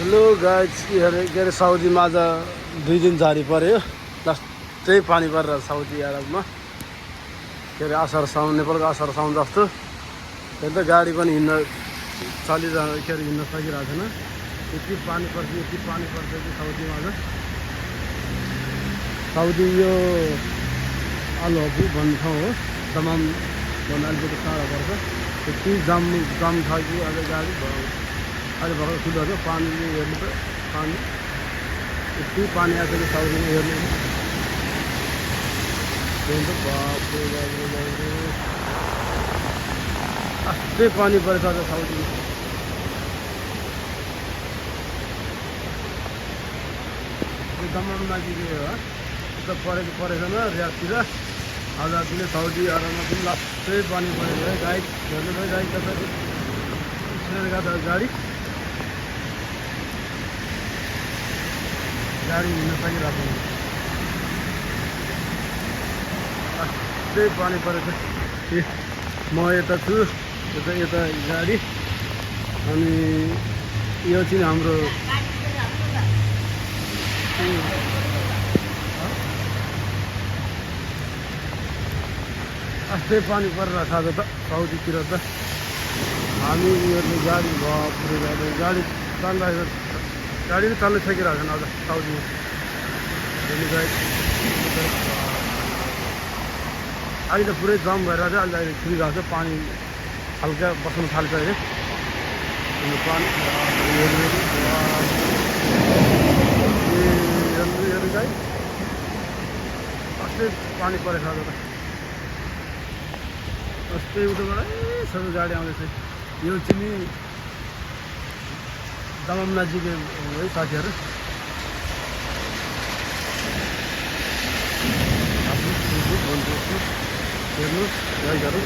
hello guys के अरे साउदीमा आज 2 दिन झारी पर्यो जस्तै पानी परेर साउदी अरबमा के अरे असार साउन नेपालको असार साउन जस्तो त्यही त गाडी पनि हिँड्न चलिरह के अरे हिँड्न सकिरहेको छैन यति पानी पर्छ कि साउदीमा आज साउदी यो अल हजु भन्ने ठाउँ हो तमाम भन्दा अलिकति टाढा पर्छ यति जाम छ कि आज गाडी अहिले भर्खर खुल्ला छ पानी हेर्नु त पानी यति पानी आएको छ साउदीमा हेर्नु अस्तै पानी परेछ आज साउदीमा दमन नजिकै हो उता परेछन् रियादतिर आजादले साउदी अरबमा पनि लास्टै पानी परेको है गाइड हेर्नु भयो गाइड तपाईँले गाडी हिँड्न सकिरहेको अस्तै पानी परेछ म यता छु यता गाडी अनि यो चाहिँ हाम्रो अस्तै पानी परिरहेको छ त साउदीतिर त हामी उनीहरूले गाडी गाडी चलिरहेको गाडी पनि चल्न सकिरहेको छैन आज साउदीमा अहिले त पुरै जाम भएर चाहिँ अहिले खुलिरहेको छ पानी हल्का बस्नु थाल्छ अरे अनि पानी हेर्नु गाई अस्तै पानी परेछ आज त अस्तै उताबाट सबै गाडी आउँदैछ यो चाहिँ नि दमम नजिकै है साथीहरू हेर्नुहोस् गाइडहरू